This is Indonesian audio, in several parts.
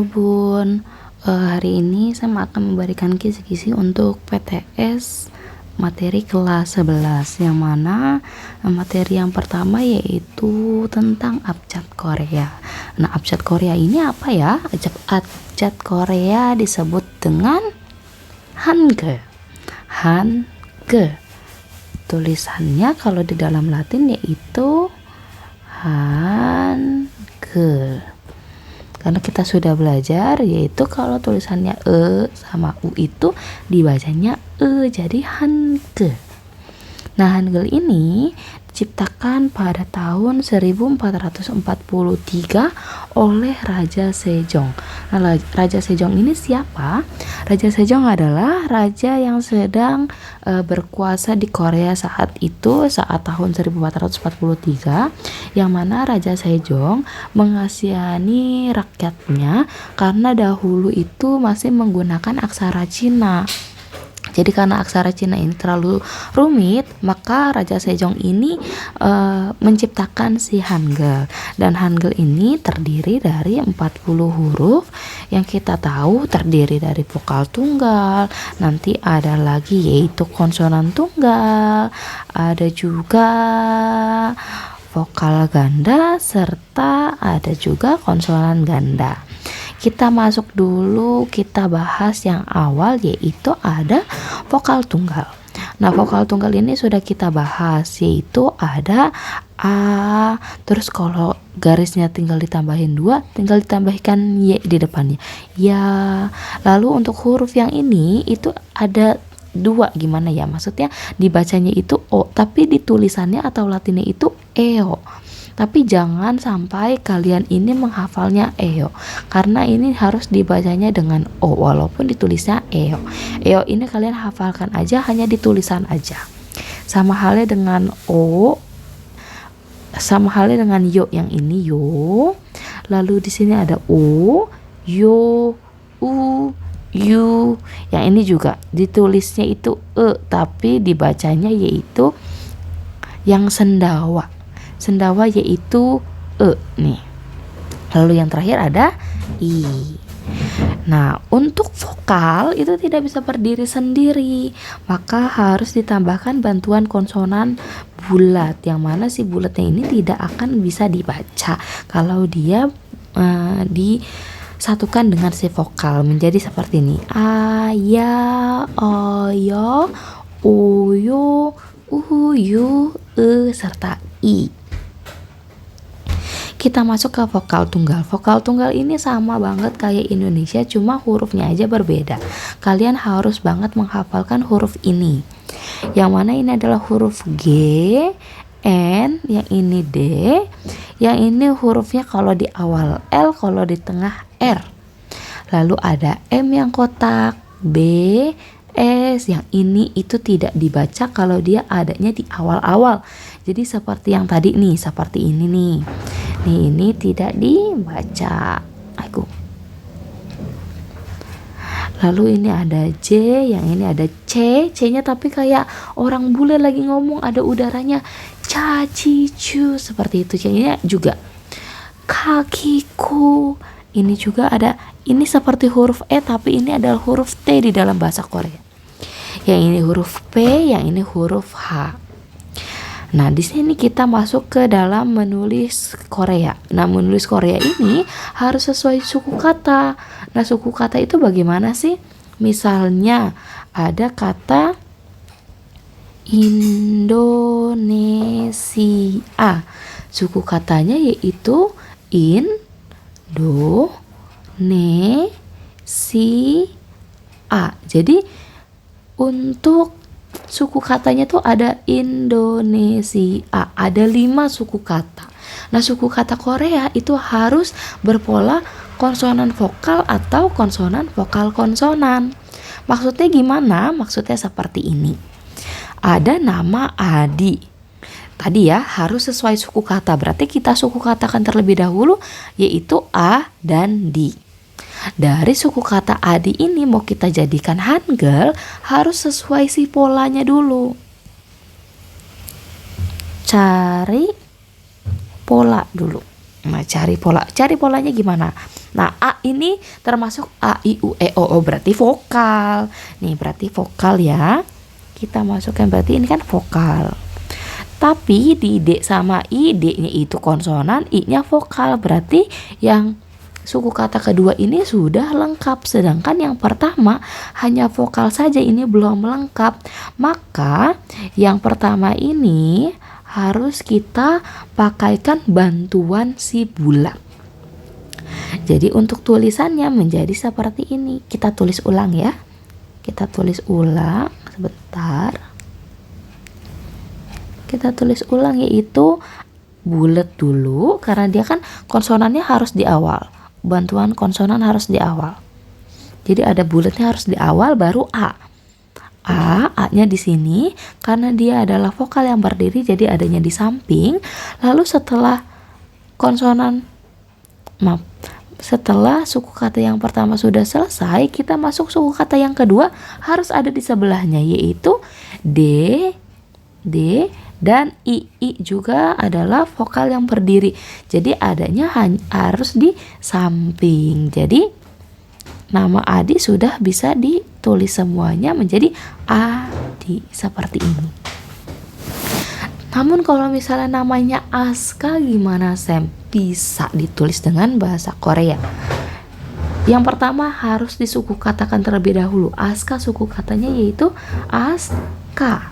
Bun, hari ini saya akan memberikan kisi-kisi untuk PTS materi kelas 11, yang mana materi yang pertama yaitu tentang abjad Korea. Nah, abjad Korea ini apa ya? Abjad Korea disebut dengan Hangul. Hangul. Tulisannya kalau di dalam Latin yaitu Hangul. Karena kita sudah belajar, yaitu kalau tulisannya E sama U itu dibacanya E, jadi Hangul. Nah, Hangul ini diciptakan pada tahun 1443 oleh Raja Sejong. Nah, Raja Sejong ini siapa? Raja Sejong adalah raja yang sedang berkuasa di Korea saat itu, saat tahun 1443, yang mana Raja Sejong mengasihani rakyatnya karena dahulu itu masih menggunakan aksara Cina. Jadi karena aksara Cina ini terlalu rumit, maka Raja Sejong ini menciptakan si Hangul. Dan Hangul ini terdiri dari 40 huruf yang kita tahu terdiri dari vokal tunggal. Nanti ada lagi yaitu konsonan tunggal, ada juga vokal ganda, serta ada juga konsonan ganda. Kita masuk dulu, kita bahas yang awal yaitu ada vokal tunggal. Nah, vokal tunggal ini sudah kita bahas, yaitu ada A, terus kalau garisnya tinggal ditambahin 2, tinggal ditambahkan Y di depannya. Ya, lalu untuk huruf yang ini itu ada 2, gimana ya? Maksudnya dibacanya itu O, tapi ditulisannya atau latinnya itu EO. Tapi jangan sampai kalian ini menghafalnya EO, karena ini harus dibacanya dengan O walaupun ditulisnya EO. EO ini kalian hafalkan aja, hanya ditulisan aja. Sama halnya dengan O, sama halnya dengan Yo, yang ini Yo. Lalu di sini ada O, Yo, U, Yu. Yang ini juga ditulisnya itu E, tapi dibacanya yaitu yang sendawa. Sendawa yaitu E nih. Lalu yang terakhir ada I. Nah, untuk vokal itu tidak bisa berdiri sendiri, maka harus ditambahkan bantuan konsonan bulat, yang mana si bulatnya ini tidak akan bisa dibaca kalau dia disatukan dengan si vokal menjadi seperti ini: A, Ya, O, Yo, U, Yu, Yu, E, serta I. Kita masuk ke vokal tunggal. Vokal tunggal ini sama banget kayak Indonesia, cuma hurufnya aja berbeda. Kalian harus banget menghafalkan huruf ini. Yang mana ini adalah huruf G, N, yang ini D, yang ini hurufnya kalau di awal L, kalau di tengah R. Lalu ada M yang kotak, B, S, yang ini itu tidak dibaca kalau dia adanya di awal-awal. Jadi seperti yang tadi nih, seperti ini nih. Nih, ini tidak dibaca. Lalu ini ada J, yang ini ada C, C-nya tapi kayak orang bule lagi ngomong, ada udaranya. Ca, ci, cu, seperti itu. C-nya juga. Kakiku. Ini juga ada, ini seperti huruf E, tapi ini adalah huruf T di dalam bahasa Korea. Yang ini huruf P, yang ini huruf H. Nah, di sini kita masuk ke dalam menulis Korea. Nah, menulis Korea ini harus sesuai suku kata. Nah, suku kata itu bagaimana sih? Misalnya ada kata Indonesia. Suku katanya yaitu Indonesia. Jadi untuk suku katanya tuh ada Indonesia, ada 5 suku kata. Nah, suku kata Korea itu harus berpola konsonan vokal atau konsonan vokal konsonan. Maksudnya gimana? Maksudnya seperti ini. Ada nama Adi. Tadi ya harus sesuai suku kata, berarti kita suku katakan terlebih dahulu yaitu A dan Di. Dari suku kata Adi ini mau kita jadikan Hangul, harus sesuai si polanya dulu. Cari pola dulu. Nah, cari polanya gimana? Nah, A ini termasuk A, I, U, E, O, O, berarti vokal. Nih, berarti vokal ya. Kita masukkan berarti ini kan vokal. Tapi di D sama I, D-nya itu konsonan, I-nya vokal. Berarti yang suku kata kedua ini sudah lengkap. Sedangkan yang pertama hanya vokal saja, ini belum lengkap. Maka yang pertama ini harus kita pakaikan bantuan si bulat. Jadi untuk tulisannya menjadi seperti ini. Kita tulis ulang ya. Kita tulis ulang sebentar. Kita tulis ulang, yaitu bulat dulu karena dia kan konsonannya harus di awal. Bantuan konsonan harus di awal. Jadi ada bulatnya harus di awal baru A. A-nya di sini karena dia adalah vokal yang berdiri, jadi adanya di samping. Lalu setelah setelah suku kata yang pertama sudah selesai, kita masuk suku kata yang kedua harus ada di sebelahnya, yaitu D, dan I. I juga adalah vokal yang berdiri, jadi adanya harus di samping. Jadi nama Adi sudah bisa ditulis semuanya menjadi Adi seperti ini. Namun kalau misalnya namanya Aska gimana, Sam? Bisa ditulis dengan bahasa Korea. Yang pertama harus disuku katakan terlebih dahulu. Aska suku katanya yaitu Aska.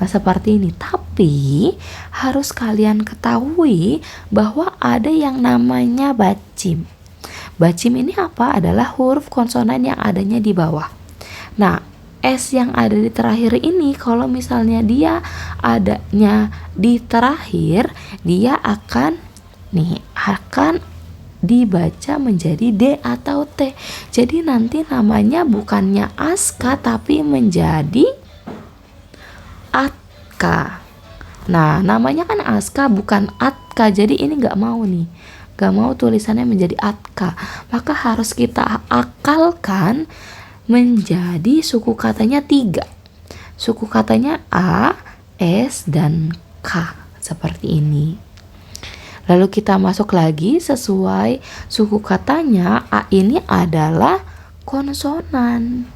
Nah, seperti ini. Tapi harus kalian ketahui bahwa ada yang namanya bacim. Bacim ini apa? Adalah huruf konsonan yang adanya di bawah. Nah, S yang ada di terakhir ini kalau misalnya dia adanya di terakhir, dia akan dibaca menjadi D atau T. Jadi nanti namanya bukannya Aska tapi menjadi Atka. Nah, namanya kan Aska bukan Atka. Jadi ini gak mau nih. Gak mau tulisannya menjadi Atka. Maka harus kita akalkan menjadi suku katanya 3. Suku katanya A, S, dan K. Seperti ini. Lalu kita masuk lagi sesuai suku katanya. A ini adalah konsonan.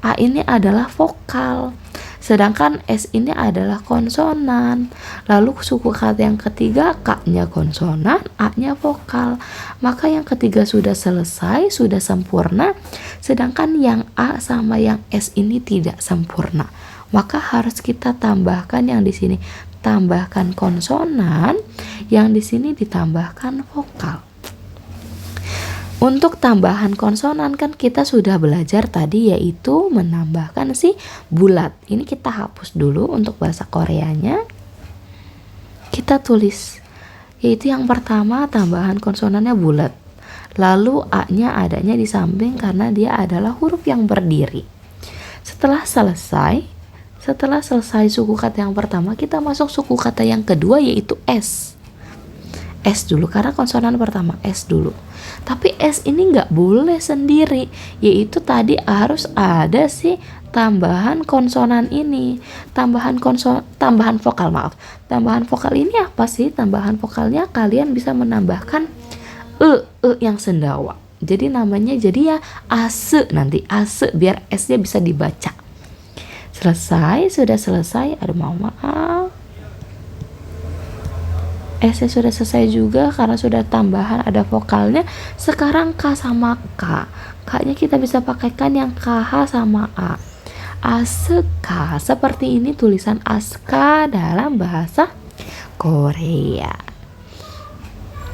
A ini adalah vokal. Sedangkan S ini adalah konsonan. Lalu suku kata yang ketiga, K-nya konsonan, A-nya vokal. Maka yang ketiga sudah selesai, sudah sempurna. Sedangkan yang A sama yang S ini tidak sempurna. Maka harus kita tambahkan yang di sini. Tambahkan konsonan, yang di sini ditambahkan vokal. Untuk tambahan konsonan kan kita sudah belajar tadi, yaitu menambahkan si bulat. Ini kita hapus dulu untuk bahasa Koreanya. Kita tulis, yaitu yang pertama tambahan konsonannya bulat. Lalu A-nya adanya di samping karena dia adalah huruf yang berdiri. Setelah selesai suku kata yang pertama, kita masuk suku kata yang kedua yaitu S. S dulu karena konsonan pertama, S dulu. Tapi S ini nggak boleh sendiri, yaitu tadi harus ada si tambahan konsonan ini. Tambahan vokal, Tambahan vokal ini apa sih? Tambahan vokalnya kalian bisa menambahkan yang sendawa. Jadi namanya jadi ya ase nanti, ase biar S-nya bisa dibaca. Sudah selesai. Aduh, maaf. S sudah selesai juga karena sudah tambahan ada vokalnya. Sekarang K sama K. K-nya kita bisa pakaikan yang KH sama A. Aska. Seperti ini tulisan Aska dalam bahasa Korea.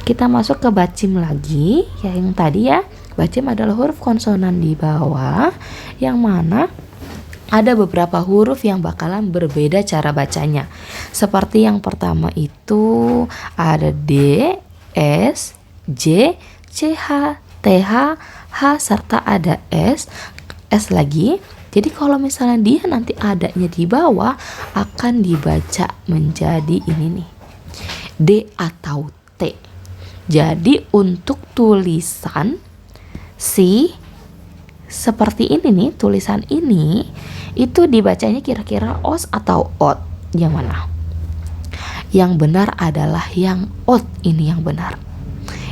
Kita masuk ke bacim lagi. Yang tadi ya, bacim adalah huruf konsonan di bawah, yang mana ada beberapa huruf yang bakalan berbeda cara bacanya. Seperti yang pertama itu ada D, S, J, CH, TH, H, serta ada S lagi. Jadi kalau misalnya dia nanti adanya di bawah, akan dibaca menjadi ini nih, D atau T. Jadi untuk tulisan si seperti ini nih, tulisan ini itu dibacanya kira-kira os atau ot, yang mana? Yang benar adalah yang ot, ini yang benar.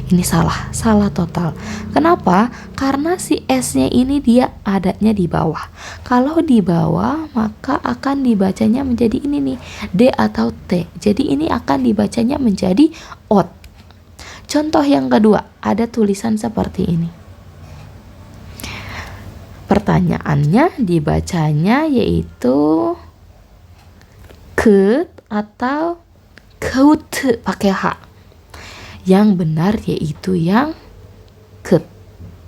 Ini salah total. Kenapa? Karena si S-nya ini dia adanya di bawah. Kalau di bawah maka akan dibacanya menjadi ini nih, D atau T. Jadi ini akan dibacanya menjadi ot. Contoh yang kedua, ada tulisan seperti ini. Pertanyaannya dibacanya yaitu ke atau kaut pakai H. Yang benar yaitu yang ket,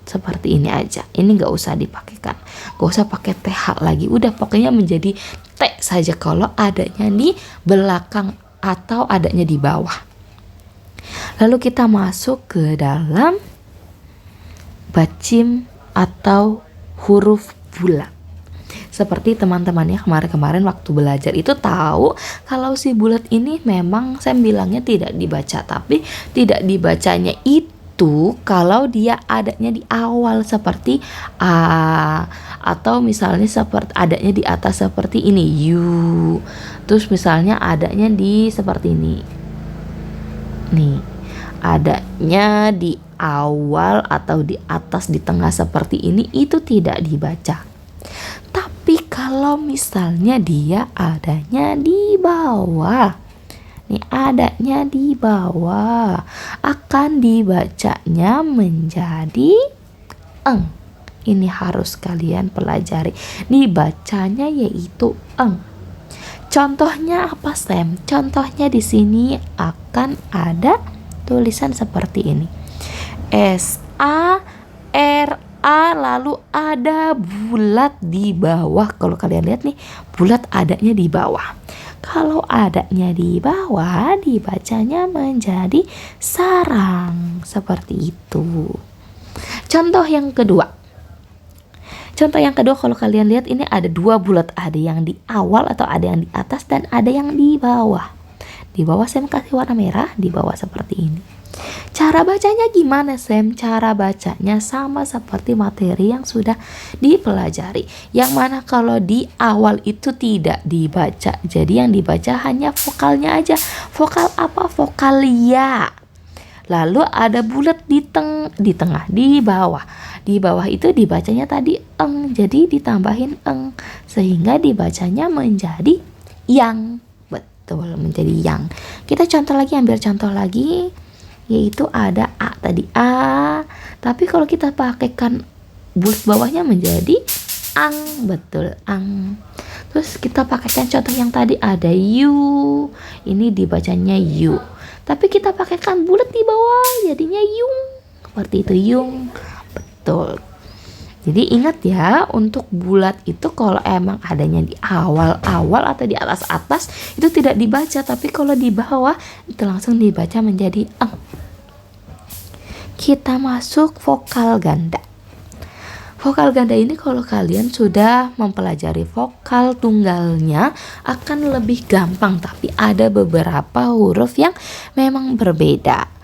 seperti ini aja. Ini nggak usah dipakaikan, nggak usah pakai TH lagi. Udah pokoknya menjadi T saja kalau adanya di belakang atau adanya di bawah. Lalu kita masuk ke dalam bacim atau huruf bulat. Seperti teman-temannya kemarin-kemarin waktu belajar itu tahu kalau si bulat ini memang saya bilangnya tidak dibaca, tapi tidak dibacanya itu kalau dia adanya di awal seperti A, atau misalnya seperti adanya di atas seperti ini U, terus misalnya adanya di seperti ini nih, adanya di awal atau di atas di tengah seperti ini, itu tidak dibaca. Tapi kalau misalnya dia adanya di bawah, nih adanya di bawah, akan dibacanya menjadi eng. Ini harus kalian pelajari. Dibacanya yaitu eng. Contohnya apa, Sam? Contohnya di sini akan ada tulisan seperti ini. S A R A, lalu ada bulat di bawah. Kalau kalian lihat nih, bulat adanya di bawah. Kalau adanya di bawah, dibacanya menjadi sarang, seperti itu. Contoh yang kedua. Kalau kalian lihat ini ada dua bulat, ada yang di awal atau ada yang di atas dan ada yang di bawah. Di bawah saya kasih warna merah, di bawah seperti ini. Cara bacanya gimana, Sam? Cara bacanya sama seperti materi yang sudah dipelajari. Yang mana kalau di awal itu tidak dibaca. Jadi yang dibaca hanya vokalnya aja. Vokal apa? Vokal ya. Lalu ada bulat di tengah, di bawah. Di bawah itu dibacanya tadi eng. Jadi ditambahin eng sehingga dibacanya menjadi yang. Betul, menjadi yang. Kita ambil contoh lagi. Yaitu ada A tadi A, tapi kalau kita pakaikan bulat bawahnya menjadi ang, betul ang. Terus kita pakaikan contoh yang tadi ada U, ini dibacanya U, tapi kita pakaikan bulat di bawah jadinya yung, seperti itu yung, betul. Jadi ingat ya, untuk bulat itu kalau emang adanya di awal-awal atau di atas-atas itu tidak dibaca, tapi kalau di bawah itu langsung dibaca menjadi eng. Kita masuk vokal ganda. Vokal ganda ini kalau kalian sudah mempelajari vokal tunggalnya akan lebih gampang, tapi ada beberapa huruf yang memang berbeda.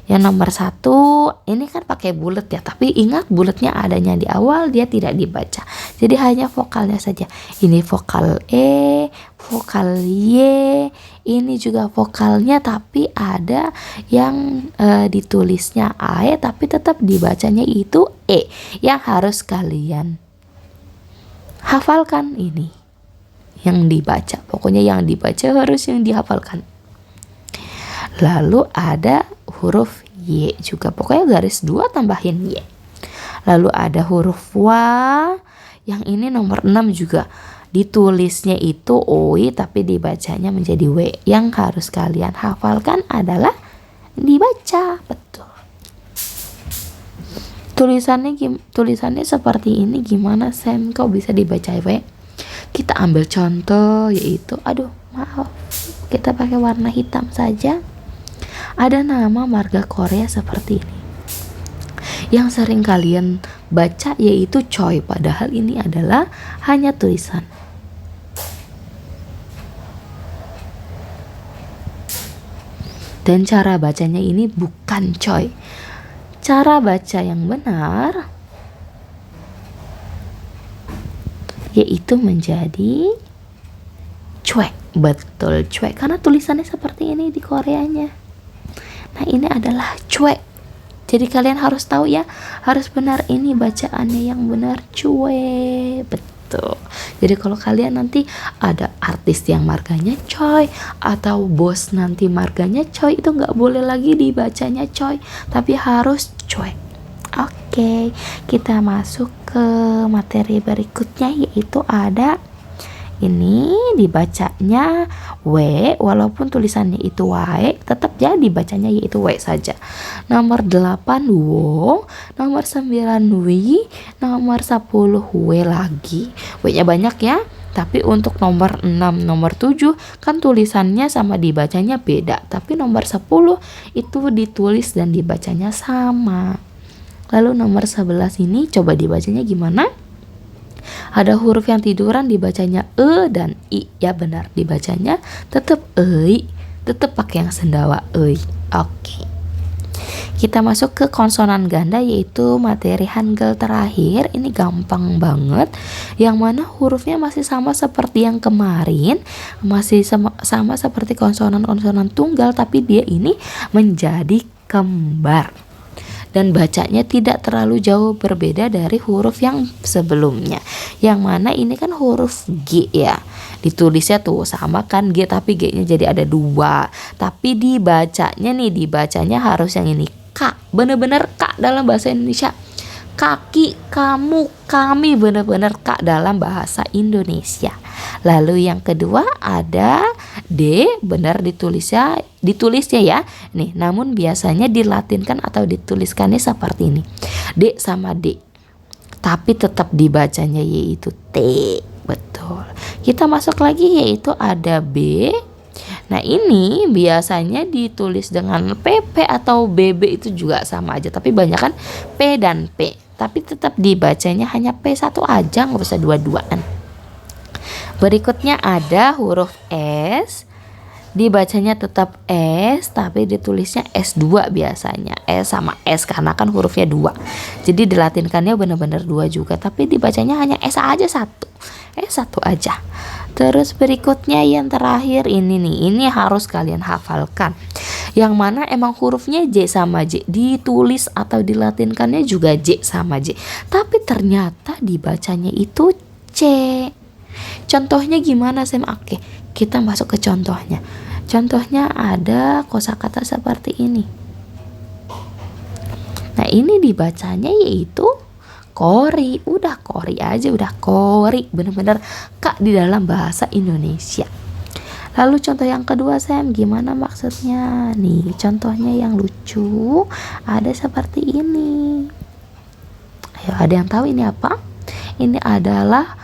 Yang nomor 1 ini kan pakai bulat ya, tapi ingat bulatnya adanya di awal, dia tidak dibaca. Jadi hanya vokalnya saja. Ini vokal E, vokal Y, ini juga vokalnya tapi ada yang ditulisnya AE tapi tetap dibacanya itu E. Yang harus kalian hafalkan ini. Yang dibaca, pokoknya yang dibaca harus yang dihafalkan. Lalu ada huruf Y juga, pokoknya garis 2 tambahin Y. Lalu ada huruf W, yang ini nomor 6 juga. Ditulisnya itu OI tapi dibacanya menjadi W. Yang harus kalian hafalkan adalah dibaca, betul. Tulisannya seperti ini, gimana Sam? Kok bisa dibaca W? Kita ambil contoh yaitu, kita pakai warna hitam saja. Ada nama marga Korea seperti ini. Yang sering kalian baca yaitu Choi, padahal ini adalah hanya tulisan. Dan cara bacanya ini bukan Choi. Cara baca yang benar yaitu menjadi cuek. Betul, cuek, karena tulisannya seperti ini di Koreanya. Nah, ini adalah cuek. Jadi kalian harus tahu ya, harus benar ini bacaannya yang benar, cuek. Betul. Jadi kalau kalian nanti ada artis yang marganya coy, atau bos nanti marganya coy, itu nggak boleh lagi dibacanya coy, tapi harus cuek. Oke, kita masuk ke materi berikutnya, yaitu ada ini dibacanya W, walaupun tulisannya itu wae, tetap ya dibacanya yaitu W saja. Nomor 8 wo, nomor 9 wi, nomor 10 W lagi. W-nya banyak ya. Tapi untuk nomor 6, nomor 7 kan tulisannya sama dibacanya beda. Tapi nomor 10 itu ditulis dan dibacanya sama. Lalu nomor 11 ini coba dibacanya gimana? Ada huruf yang tiduran dibacanya e dan i, ya benar dibacanya tetap ei, tetap pakai yang sendawa ei. Oke. Kita masuk ke konsonan ganda, yaitu materi Hangul terakhir. Ini gampang banget, yang mana hurufnya masih sama seperti yang kemarin, masih sama seperti konsonan-konsonan tunggal, tapi dia ini menjadi kembar. Dan bacanya tidak terlalu jauh berbeda dari huruf yang sebelumnya. Yang mana ini kan huruf G ya. Ditulisnya tuh sama kan G, tapi G-nya jadi ada 2. Tapi dibacanya harus yang ini, K. Bener-bener K dalam bahasa Indonesia. Kaki, kamu, kami, bener-bener K dalam bahasa Indonesia. Lalu yang kedua ada D, benar ditulisnya ya. Nih, namun biasanya dilatinkan atau dituliskannya seperti ini. D sama D. Tapi tetap dibacanya yaitu T. Betul. Kita masuk lagi yaitu ada B. Nah, ini biasanya ditulis dengan PP atau BB, itu juga sama aja, tapi banyak kan P dan P. Tapi tetap dibacanya hanya P1 aja, nggak usah dua-duaan. Berikutnya ada huruf S, dibacanya tetap S, tapi ditulisnya S2 biasanya. S sama S karena kan hurufnya 2. Jadi dilatinkannya benar-benar 2 juga, tapi dibacanya hanya S aja satu. S1 aja. Terus berikutnya yang terakhir ini nih, ini harus kalian hafalkan. Yang mana emang hurufnya J sama J, ditulis atau dilatinkannya juga J sama J, tapi ternyata dibacanya itu C. Contohnya gimana Sam? Oke, kita masuk ke contohnya. Contohnya ada kosakata seperti ini. Nah, ini dibacanya yaitu kori. Udah kori aja, udah kori, bener-bener Kak di dalam bahasa Indonesia. Lalu contoh yang kedua Sam, gimana maksudnya? Nih contohnya yang lucu, ada seperti ini. Ayo, ada yang tahu ini apa? Ini adalah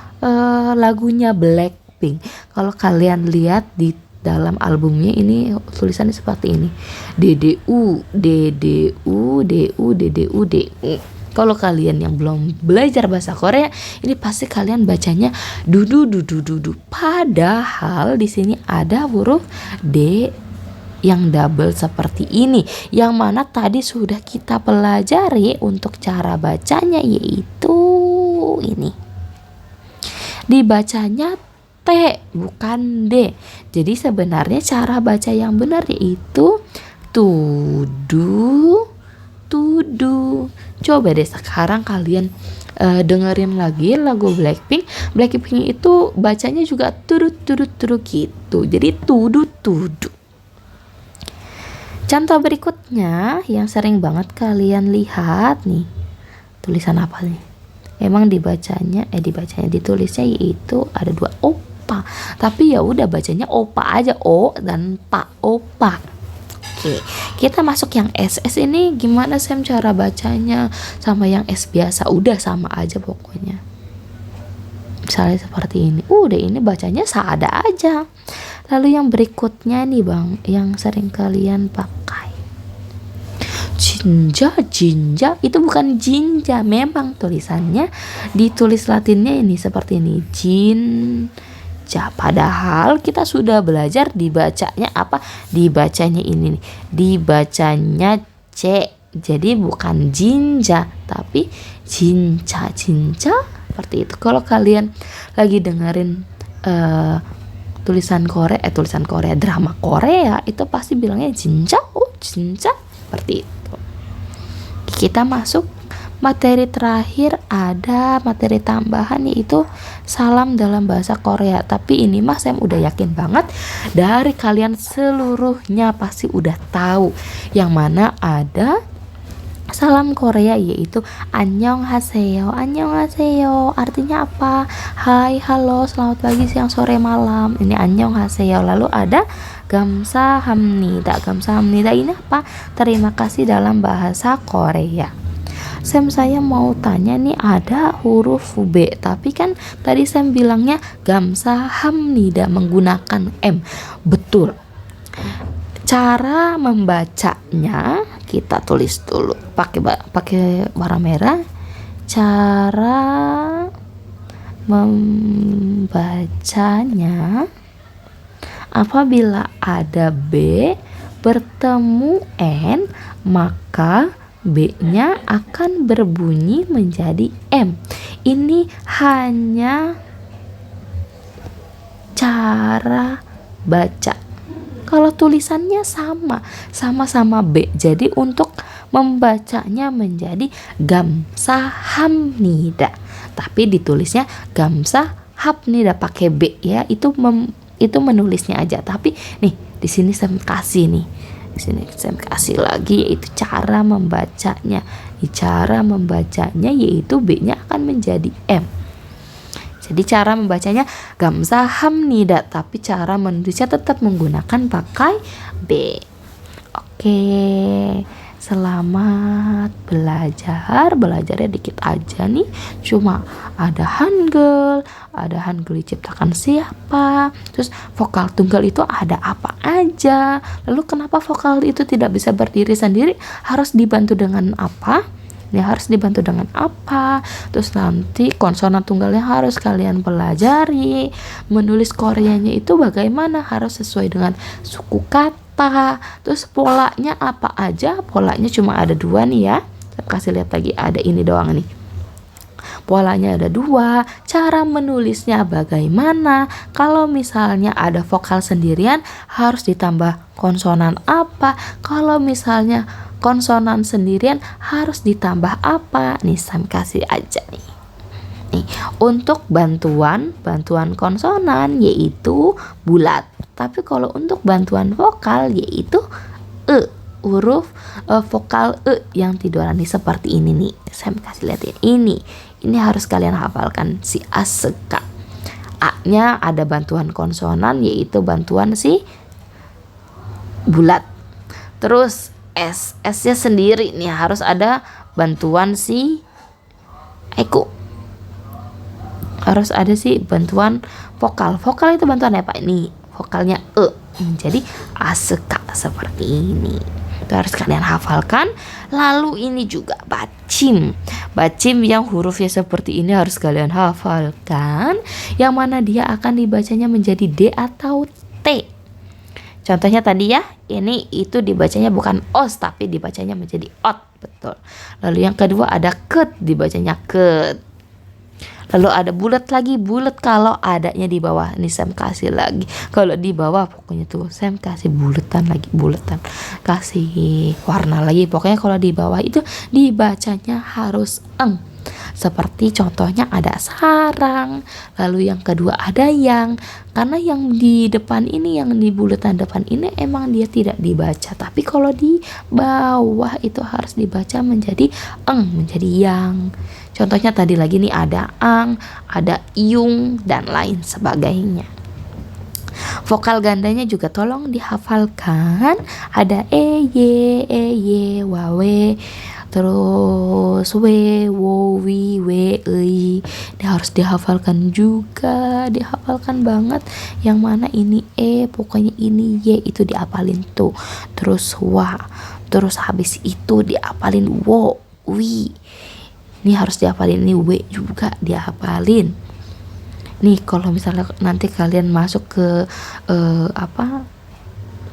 lagunya Blackpink. Kalau kalian lihat di dalam albumnya ini tulisannya seperti ini. DDU, DDU, DU, DDU, DU. Kalau kalian yang belum belajar bahasa Korea, ini pasti kalian bacanya dudu dudu dudu. Padahal di sini ada huruf D yang double seperti ini, yang mana tadi sudah kita pelajari untuk cara bacanya, yaitu ini. Dibacanya T bukan D. Jadi sebenarnya cara baca yang benar yaitu tudu, tudu. Coba deh sekarang kalian dengerin lagi lagu Blackpink. Blackpink itu bacanya juga turut turut turut gitu. Jadi tudu tudu. Contoh berikutnya yang sering banget kalian lihat nih. Tulisan apa nih? Emang dibacanya ditulisnya yaitu ada 2 opa. Tapi ya udah bacanya opa aja, O dan pa, opa. Oke, kita masuk yang S. S ini gimana Sam cara bacanya sama yang S biasa? Udah sama aja pokoknya. Misalnya seperti ini. Udah ini bacanya sada aja. Lalu yang berikutnya nih Bang, yang sering kalian pakai. Jinja, jinja itu bukan jinja, memang tulisannya ditulis Latinnya ini seperti ini, jinja. Padahal kita sudah belajar dibacanya apa? Dibacanya ini nih, dibacanya C. Jadi bukan jinja, tapi jinja, jinja seperti itu. Kalau kalian lagi dengerin tulisan Korea, drama Korea itu pasti bilangnya jinja, jinja, seperti itu. Kita masuk materi terakhir, ada materi tambahan yaitu salam dalam bahasa Korea. Tapi ini mah saya udah yakin banget dari kalian seluruhnya pasti udah tahu yang mana ada salam Korea yaitu annyeonghaseyo. Annyeonghaseyo artinya apa? Hai, halo, selamat pagi, siang, sore, malam. Ini annyeonghaseyo. Lalu ada 감사합니다. 감사합니다 ini apa? Terima kasih dalam bahasa Korea. Saya mau tanya nih, ada huruf B, tapi kan tadi saya bilangnya 감사합니다 menggunakan M. Betul. Cara membacanya kita tulis dulu pakai warna merah. Cara membacanya, apabila ada B bertemu N, maka B-nya akan berbunyi menjadi M. Ini hanya cara baca. Kalau tulisannya sama-sama B. Jadi untuk membacanya menjadi 감사합니다. Tapi ditulisnya 감사합니다 pakai B ya. Itu menulisnya aja. Tapi nih di sini saya kasih nih. Di sini saya kasih lagi yaitu cara membacanya. Cara membacanya yaitu B-nya akan menjadi M. Jadi cara membacanya 감사합니다, tapi cara menulisnya tetap menggunakan pakai B. Oke, selamat belajarnya dikit aja nih. Cuma ada Hangul diciptakan siapa, terus vokal tunggal itu ada apa aja. Lalu kenapa vokal itu tidak bisa berdiri sendiri, harus dibantu dengan apa? Harus dibantu dengan apa? Terus nanti konsonan tunggalnya harus kalian pelajari. Menulis Koreanya itu bagaimana, harus sesuai dengan suku kata. Terus polanya apa aja? Polanya cuma ada 2 nih ya. Saya kasih lihat lagi, ada ini doang nih. Polanya ada 2. Cara menulisnya bagaimana? Kalau misalnya ada vokal sendirian harus ditambah konsonan apa? Kalau misalnya konsonan sendirian harus ditambah apa? Nih saya kasih aja nih. Untuk bantuan konsonan yaitu bulat. Tapi kalau untuk bantuan vokal yaitu huruf vokal yang tiduran nih seperti ini nih. Saya kasih lihat ya. Ini harus kalian hafalkan si aseka. A-nya ada bantuan konsonan yaitu bantuan si bulat. Terus S-nya sendiri nih harus ada bantuan si eku. Harus ada sih bantuan vokal. Vokal itu bantuan apa? Ini vokalnya menjadi aseka seperti ini. Itu harus kalian hafalkan. Lalu ini juga bacim. Bacim yang hurufnya seperti ini harus kalian hafalkan. Yang mana dia akan dibacanya menjadi D atau T. Contohnya tadi ya, itu dibacanya bukan os tapi dibacanya menjadi ot, betul. Lalu yang kedua ada ket, dibacanya ket. Lalu ada bulat lagi, bulat kalau adanya di bawah. Ini saya kasih lagi. Kalau di bawah pokoknya tuh saya kasih buletan lagi, buletan. Kasih warna lagi. Pokoknya kalau di bawah itu dibacanya harus eng. Seperti contohnya ada sarang. Lalu yang kedua ada yang. Karena yang di depan ini, yang di bulatan depan ini emang dia tidak dibaca. Tapi kalau di bawah itu harus dibaca menjadi eng, menjadi yang. Contohnya tadi lagi nih ada ang, ada iung, dan lain sebagainya. Vokal gandanya juga tolong dihafalkan. Ada ye, wawe, terus we, wo, wi, we, ei. Dia harus dihafalkan juga, dihafalkan banget. Yang mana ini pokoknya ini ye itu diapalin tuh. Terus wa, terus habis itu diapalin wo, wi. Ini harus dihafalin, ini W juga dihafalin. Nih kalau misalnya nanti kalian masuk ke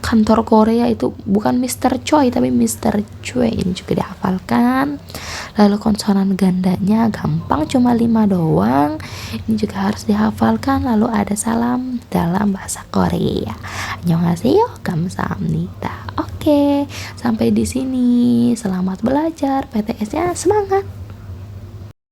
kantor Korea itu bukan Mr. Choi tapi Mr. Choi, ini juga dihafalkan. Lalu konsonan gandanya gampang, cuma 5 doang, ini juga harus dihafalkan. Lalu ada salam dalam bahasa Korea, annyeonghaseyo, 감사합니다. Oke, sampai di sini. Selamat belajar, PTS-nya semangat.